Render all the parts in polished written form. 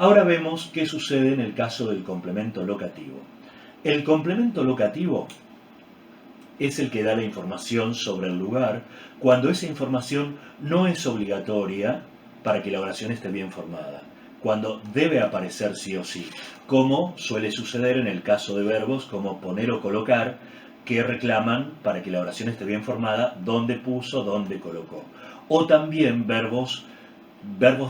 Ahora vemos qué sucede en el caso del complemento locativo. El complemento locativo es el que da la información sobre el lugar cuando esa información no es obligatoria para que la oración esté bien formada, cuando debe aparecer sí o sí, como suele suceder en el caso de verbos como poner o colocar, que reclaman para que la oración esté bien formada dónde puso, dónde colocó. O también verbos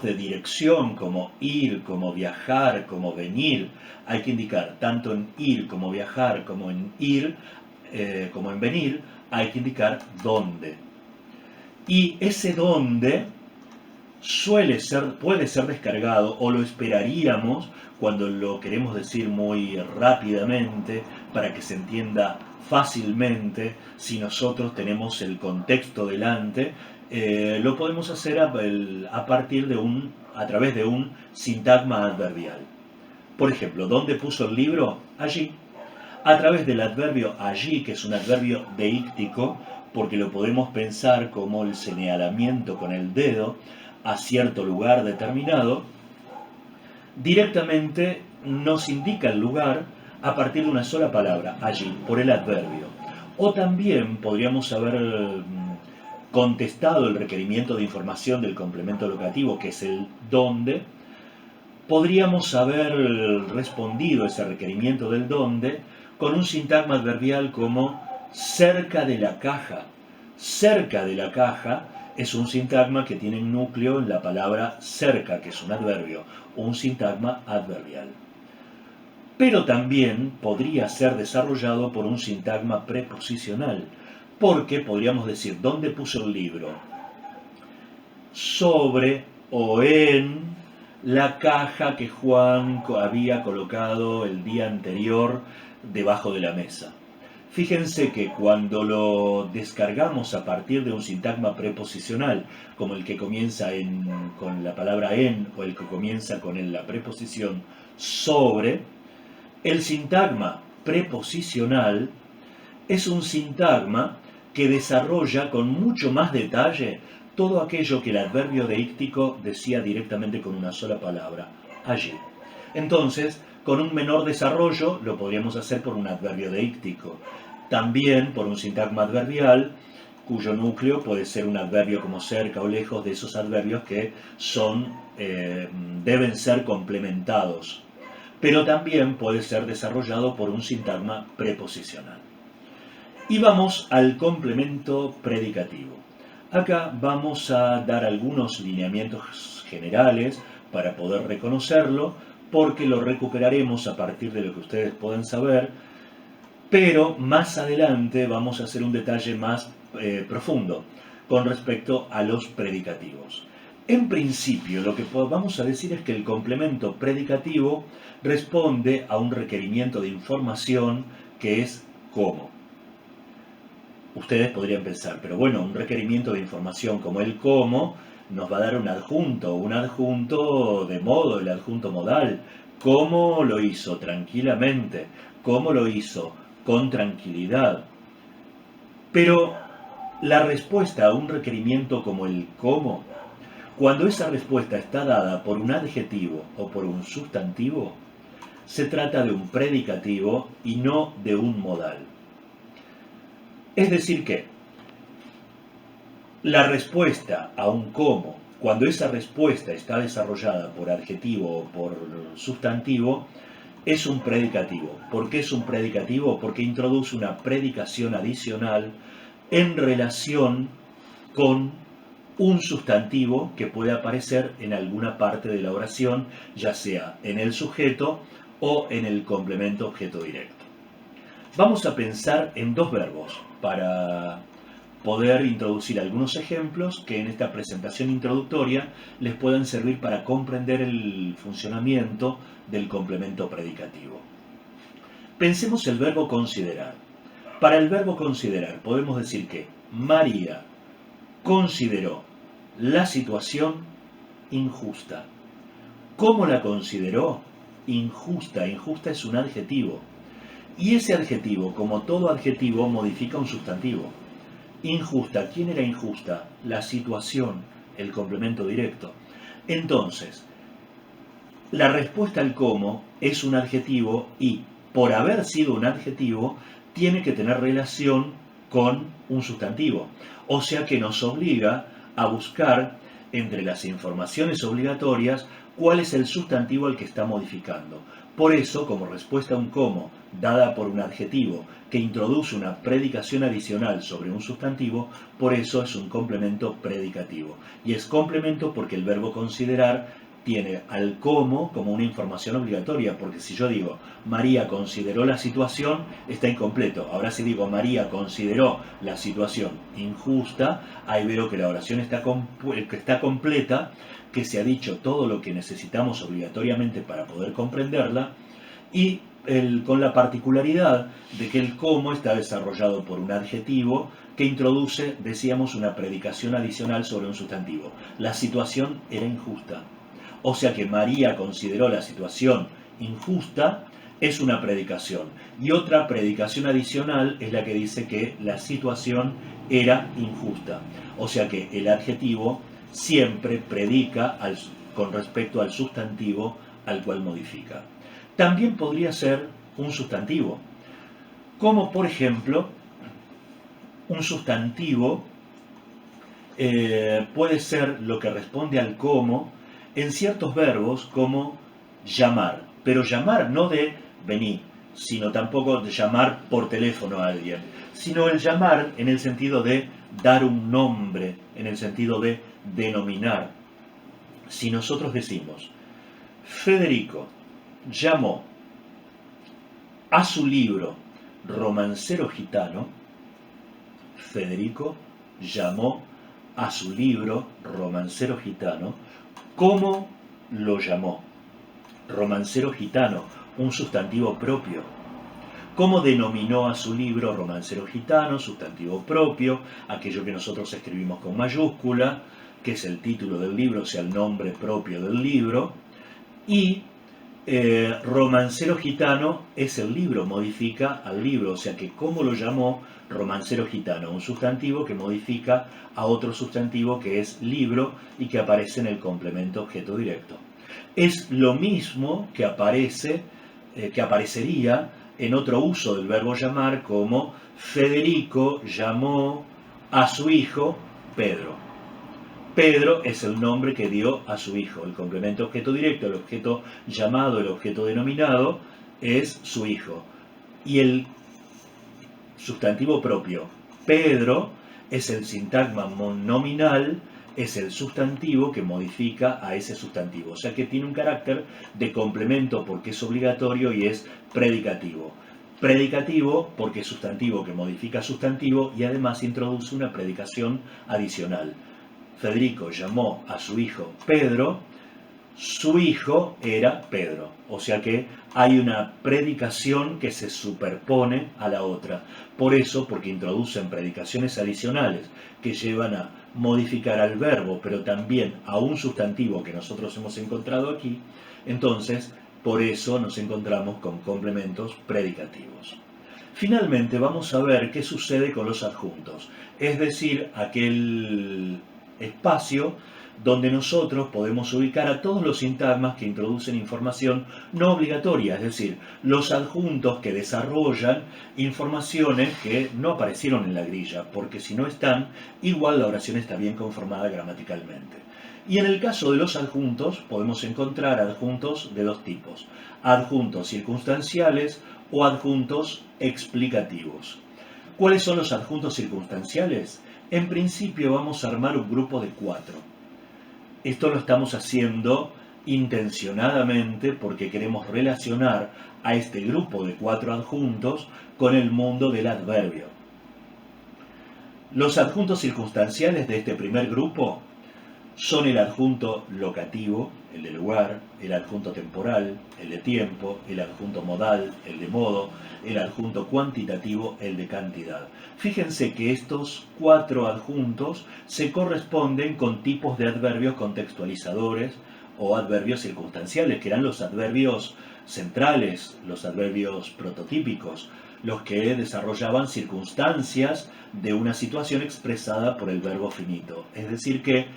de dirección como ir, como viajar, como venir. Hay que indicar tanto en ir como viajar, como en ir, como en venir, hay que indicar dónde. Y ese dónde puede ser descargado, o lo esperaríamos cuando lo queremos decir muy rápidamente para que se entienda fácilmente. Si nosotros tenemos el contexto delante, lo podemos hacer a través de un sintagma adverbial. Por ejemplo, ¿dónde puso el libro? Allí. A través del adverbio allí, que es un adverbio deíctico, porque lo podemos pensar como el señalamiento con el dedo a cierto lugar determinado, directamente nos indica el lugar a partir de una sola palabra, allí, por el adverbio. O también podríamos haber contestado el requerimiento de información del complemento locativo, que es el dónde. Podríamos haber respondido ese requerimiento del dónde con un sintagma adverbial como cerca de la caja. Cerca de la caja es un sintagma que tiene un núcleo en la palabra cerca, que es un adverbio, un sintagma adverbial. Pero también podría ser desarrollado por un sintagma preposicional, porque podríamos decir, ¿dónde puso el libro? Sobre o en la caja que Juan había colocado el día anterior debajo de la mesa. Fíjense que cuando lo descargamos a partir de un sintagma preposicional, como el que comienza con la palabra en o el que comienza con la preposición sobre, el sintagma preposicional es un sintagma que desarrolla con mucho más detalle todo aquello que el adverbio deíctico decía directamente con una sola palabra, allí. Entonces, con un menor desarrollo lo podríamos hacer por un adverbio deíctico. También por un sintagma adverbial, cuyo núcleo puede ser un adverbio como cerca o lejos, de esos adverbios que deben ser complementados. Pero también puede ser desarrollado por un sintagma preposicional. Y vamos al complemento predicativo. Acá vamos a dar algunos lineamientos generales para poder reconocerlo, porque lo recuperaremos a partir de lo que ustedes pueden saber, pero más adelante vamos a hacer un detalle más profundo con respecto a los predicativos. En principio, lo que vamos a decir es que el complemento predicativo responde a un requerimiento de información que es cómo. Ustedes podrían pensar, pero bueno, un requerimiento de información como el cómo nos va a dar un adjunto de modo, el adjunto modal. ¿Cómo lo hizo? Tranquilamente. ¿Cómo lo hizo? Con tranquilidad. Pero la respuesta a un requerimiento como el cómo, cuando esa respuesta está dada por un adjetivo o por un sustantivo, se trata de un predicativo y no de un modal. Es decir que la respuesta a un cómo, cuando esa respuesta está desarrollada por adjetivo o por sustantivo, es un predicativo. ¿Por qué es un predicativo? Porque introduce una predicación adicional en relación con un sustantivo que puede aparecer en alguna parte de la oración, ya sea en el sujeto o en el complemento objeto directo. Vamos a pensar en dos verbos para poder introducir algunos ejemplos que en esta presentación introductoria les puedan servir para comprender el funcionamiento del complemento predicativo. Pensemos el verbo considerar. Para el verbo considerar podemos decir que María consideró la situación injusta. ¿Cómo la consideró? Injusta. Injusta es un adjetivo. Y ese adjetivo, como todo adjetivo, modifica un sustantivo. Injusta. ¿Quién era injusta? La situación, el complemento directo. Entonces, La respuesta al cómo es un adjetivo y, por haber sido un adjetivo, tiene que tener relación con un sustantivo. O sea que nos obliga a buscar entre las informaciones obligatorias cuál es el sustantivo al que está modificando. Por eso, como respuesta a un cómo dada por un adjetivo que introduce una predicación adicional sobre un sustantivo, por eso es un complemento predicativo. Y es complemento porque el verbo considerar tiene al cómo como una información obligatoria, porque si yo digo María consideró la situación, está incompleto. Ahora si digo María consideró la situación injusta, ahí veo que la oración está completa, que se ha dicho todo lo que necesitamos obligatoriamente para poder comprenderla, y con la particularidad de que el cómo está desarrollado por un adjetivo que introduce, decíamos, una predicación adicional sobre un sustantivo. La situación era injusta. O sea que María consideró la situación injusta, es una predicación. Y otra predicación adicional es la que dice que la situación era injusta. O sea que el adjetivo siempre predica con respecto al sustantivo al cual modifica. También podría ser un sustantivo, como por ejemplo, un sustantivo puede ser lo que responde al cómo en ciertos verbos como llamar, pero llamar no de venir, sino tampoco de llamar por teléfono a alguien, sino el llamar en el sentido de dar un nombre, en el sentido de denominar. Si nosotros decimos, Federico llamó a su libro Romancero Gitano, Federico llamó a su libro Romancero Gitano, ¿cómo lo llamó? Romancero Gitano, un sustantivo propio. ¿Cómo denominó a su libro Romancero Gitano, sustantivo propio, aquello que nosotros escribimos con mayúscula, que es el título del libro, o sea, el nombre propio del libro? Y Romancero Gitano es el libro, modifica al libro, o sea que ¿cómo lo llamó? Romancero Gitano, un sustantivo que modifica a otro sustantivo que es libro y que aparece en el complemento objeto directo. Es lo mismo que aparecería en otro uso del verbo llamar, como Federico llamó a su hijo Pedro. Pedro es el nombre que dio a su hijo. El complemento objeto directo, el objeto llamado, el objeto denominado, es su hijo. Y el sustantivo propio, Pedro, es el sintagma nominal, es el sustantivo que modifica a ese sustantivo. O sea que tiene un carácter de complemento porque es obligatorio y es predicativo. Predicativo porque es sustantivo que modifica sustantivo y además introduce una predicación adicional. Federico llamó a su hijo Pedro, su hijo era Pedro. O sea que hay una predicación que se superpone a la otra. Por eso, porque introducen predicaciones adicionales que llevan a modificar al verbo, pero también a un sustantivo que nosotros hemos encontrado aquí, entonces, por eso nos encontramos con complementos predicativos. Finalmente, vamos a ver qué sucede con los adjuntos, es decir, aquel espacio donde nosotros podemos ubicar a todos los sintagmas que introducen información no obligatoria, es decir, los adjuntos que desarrollan informaciones que no aparecieron en la grilla, porque si no están, igual la oración está bien conformada gramaticalmente. Y en el caso de los adjuntos, podemos encontrar adjuntos de dos tipos, adjuntos circunstanciales o adjuntos explicativos. ¿Cuáles son los adjuntos circunstanciales? En principio vamos a armar un grupo de 4. Esto lo estamos haciendo intencionadamente porque queremos relacionar a este grupo de 4 adjuntos con el mundo del adverbio. Los adjuntos circunstanciales de este primer grupo son el adjunto locativo, el de lugar, el adjunto temporal, el de tiempo, el adjunto modal, el de modo, el adjunto cuantitativo, el de cantidad. Fíjense que estos 4 adjuntos se corresponden con tipos de adverbios contextualizadores o adverbios circunstanciales, que eran los adverbios centrales, los adverbios prototípicos, los que desarrollaban circunstancias de una situación expresada por el verbo finito. Es decir que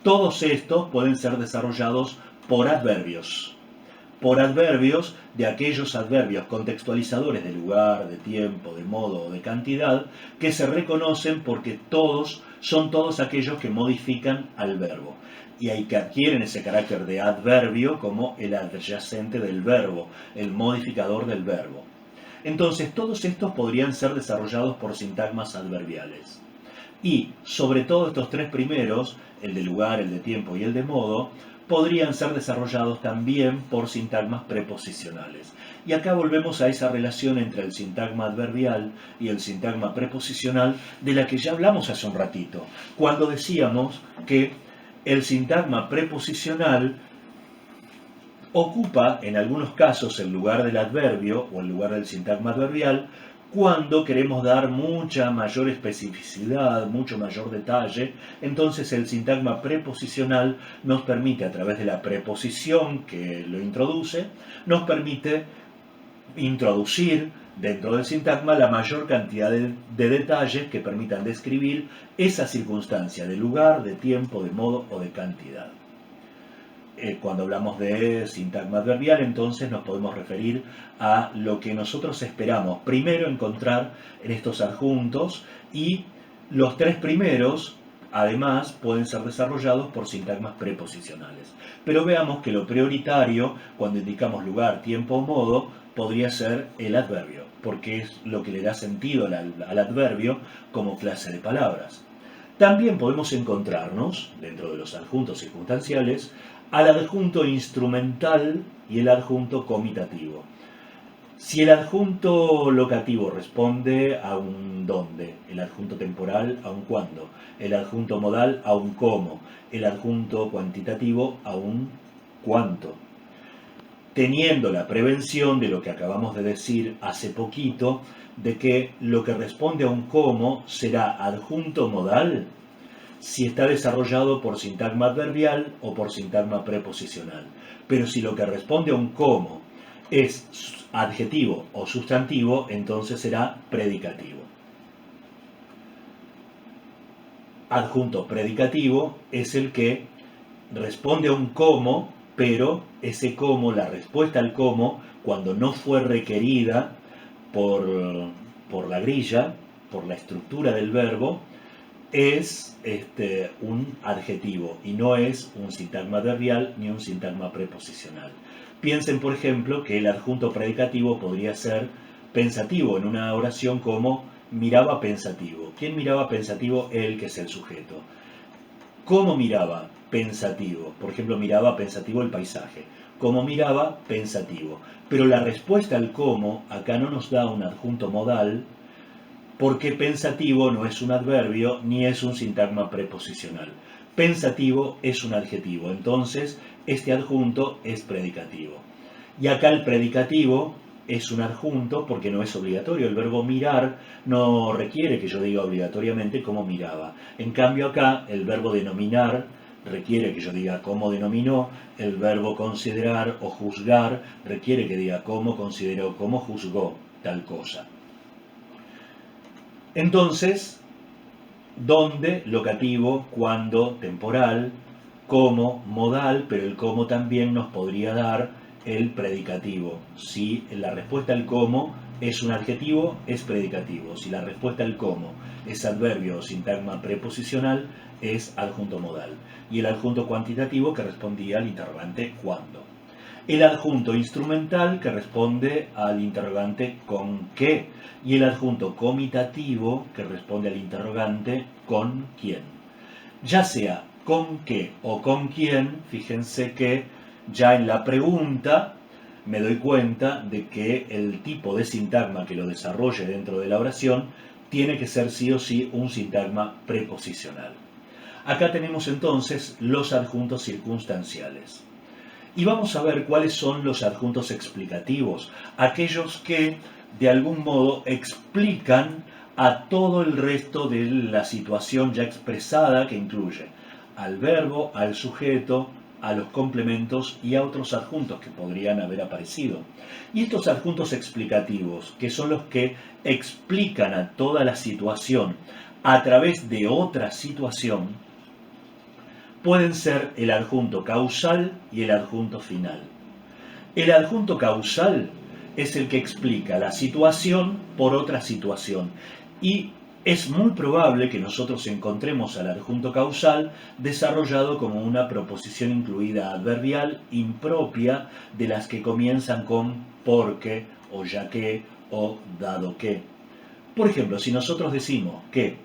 todos estos pueden ser desarrollados por adverbios. por adverbios de aquellos adverbios contextualizadores de lugar, de tiempo, de modo o de cantidad, que se reconocen porque son todos aquellos que modifican al verbo. Y hay que adquieren ese carácter de adverbio como el adyacente del verbo, el modificador del verbo. Entonces, todos estos podrían ser desarrollados por sintagmas adverbiales. Y, sobre todo estos tres primeros, el de lugar, el de tiempo y el de modo, podrían ser desarrollados también por sintagmas preposicionales. Y acá volvemos a esa relación entre el sintagma adverbial y el sintagma preposicional de la que ya hablamos hace un ratito, cuando decíamos que el sintagma preposicional ocupa en algunos casos el lugar del adverbio o el lugar del sintagma adverbial cuando queremos dar mucha mayor especificidad, mucho mayor detalle. Entonces el sintagma preposicional nos permite, a través de la preposición que lo introduce, nos permite introducir dentro del sintagma la mayor cantidad de detalles que permitan describir esa circunstancia de lugar, de tiempo, de modo o de cantidad. Cuando hablamos de sintagma adverbial, entonces nos podemos referir a lo que nosotros esperamos primero encontrar en estos adjuntos, y los tres primeros, además, pueden ser desarrollados por sintagmas preposicionales. Pero veamos que lo prioritario, cuando indicamos lugar, tiempo o modo, podría ser el adverbio, porque es lo que le da sentido al adverbio como clase de palabras. También podemos encontrarnos, dentro de los adjuntos circunstanciales, al adjunto instrumental y el adjunto comitativo. Si el adjunto locativo responde a un dónde, el adjunto temporal a un cuándo, el adjunto modal a un cómo, el adjunto cuantitativo a un cuánto, teniendo la prevención de lo que acabamos de decir hace poquito, de que lo que responde a un cómo será adjunto modal si está desarrollado por sintagma adverbial o por sintagma preposicional. Pero si lo que responde a un cómo es adjetivo o sustantivo, entonces será predicativo. Adjunto predicativo es el que responde a un cómo, pero ese cómo, la respuesta al cómo, cuando no fue requerida por la grilla, por la estructura del verbo, es un adjetivo y no es un sintagma adverbial ni un sintagma preposicional. Piensen, por ejemplo, que el adjunto predicativo podría ser pensativo en una oración como miraba pensativo. ¿Quién miraba pensativo? Él, que es el sujeto. ¿Cómo miraba pensativo? Por ejemplo, miraba pensativo el paisaje. ¿Cómo miraba pensativo? Pero la respuesta al cómo acá no nos da un adjunto modal, porque pensativo no es un adverbio ni es un sintagma preposicional. Pensativo es un adjetivo, entonces este adjunto es predicativo. Y acá el predicativo es un adjunto porque no es obligatorio. El verbo mirar no requiere que yo diga obligatoriamente cómo miraba. En cambio acá el verbo denominar requiere que yo diga cómo denominó. El verbo considerar o juzgar requiere que diga cómo consideró, cómo juzgó tal cosa. Entonces, ¿dónde? Locativo, cuándo, temporal, cómo, modal, pero el cómo también nos podría dar el predicativo. Si la respuesta al cómo es un adjetivo, es predicativo. Si la respuesta al cómo es adverbio o sintagma preposicional, es adjunto modal. Y el adjunto cuantitativo que respondía al interrogante ¿cuándo? El adjunto instrumental que responde al interrogante ¿con qué? Y el adjunto comitativo que responde al interrogante ¿con quién? Ya sea con qué o con quién, fíjense que ya en la pregunta me doy cuenta de que el tipo de sintagma que lo desarrolle dentro de la oración tiene que ser sí o sí un sintagma preposicional. Acá tenemos entonces los adjuntos circunstanciales. Y vamos a ver cuáles son los adjuntos explicativos, aquellos que de algún modo explican a todo el resto de la situación ya expresada, que incluye al verbo, al sujeto, a los complementos y a otros adjuntos que podrían haber aparecido. Y estos adjuntos explicativos, que son los que explican a toda la situación a través de otra situación, pueden ser el adjunto causal y el adjunto final. El adjunto causal es el que explica la situación por otra situación y es muy probable que nosotros encontremos al adjunto causal desarrollado como una proposición incluida adverbial impropia de las que comienzan con porque o ya que o dado que. Por ejemplo, si nosotros decimos que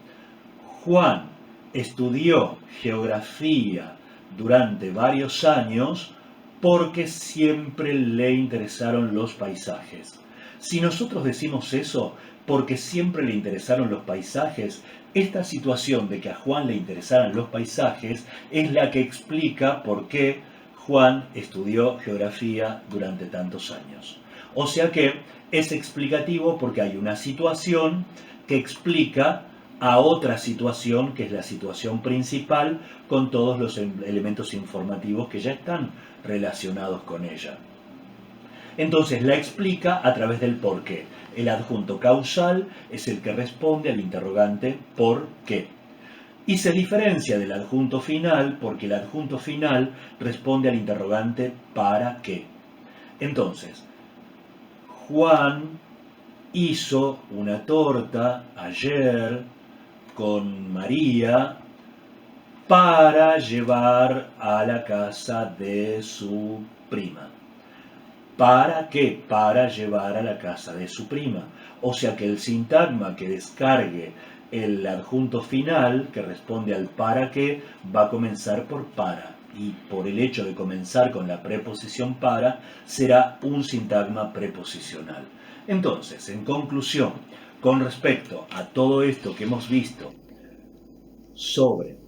Juan estudió geografía durante varios años porque siempre le interesaron los paisajes. Si nosotros decimos eso porque siempre le interesaron los paisajes, esta situación de que a Juan le interesaran los paisajes es la que explica por qué Juan estudió geografía durante tantos años. O sea que es explicativo porque hay una situación que explica a otra situación que es la situación principal con todos los elementos informativos que ya están relacionados con ella. Entonces la explica a través del por qué. El adjunto causal es el que responde al interrogante ¿por qué? Y se diferencia del adjunto final porque el adjunto final responde al interrogante ¿para qué? Entonces, Juan hizo una torta ayer con María para llevar a la casa de su prima. ¿Para qué? Para llevar a la casa de su prima. O sea que el sintagma que descargue el adjunto final, que responde al para qué, va a comenzar por para. Y por el hecho de comenzar con la preposición para, será un sintagma preposicional. Entonces, en conclusión, con respecto a todo esto que hemos visto sobre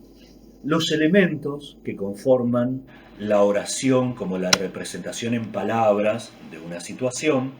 los elementos que conforman la oración como la representación en palabras de una situación,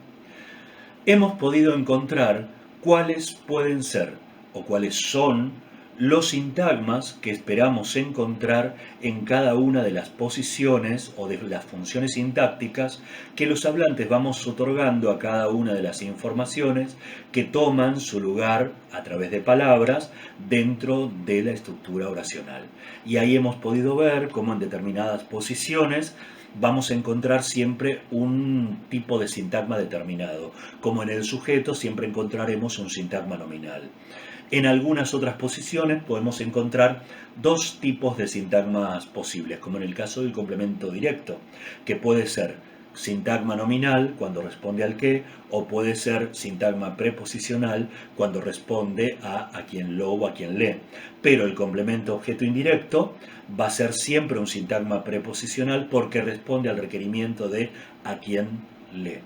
hemos podido encontrar cuáles pueden ser o cuáles son los sintagmas que esperamos encontrar en cada una de las posiciones o de las funciones sintácticas que los hablantes vamos otorgando a cada una de las informaciones que toman su lugar a través de palabras dentro de la estructura oracional. Y ahí hemos podido ver cómo en determinadas posiciones vamos a encontrar siempre un tipo de sintagma determinado, como en el sujeto siempre encontraremos un sintagma nominal. En algunas otras posiciones podemos encontrar dos tipos de sintagmas posibles, como en el caso del complemento directo, que puede ser sintagma nominal cuando responde al qué, o puede ser sintagma preposicional cuando responde a quien lo o a quien lee. Pero el complemento objeto indirecto va a ser siempre un sintagma preposicional porque responde al requerimiento de a quien lee.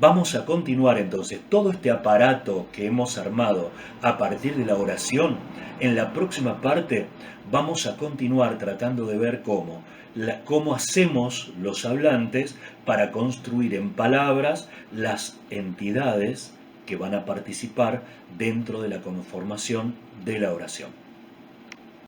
Vamos a continuar entonces todo este aparato que hemos armado a partir de la oración. En la próxima parte vamos a continuar tratando de ver cómo hacemos los hablantes para construir en palabras las entidades que van a participar dentro de la conformación de la oración.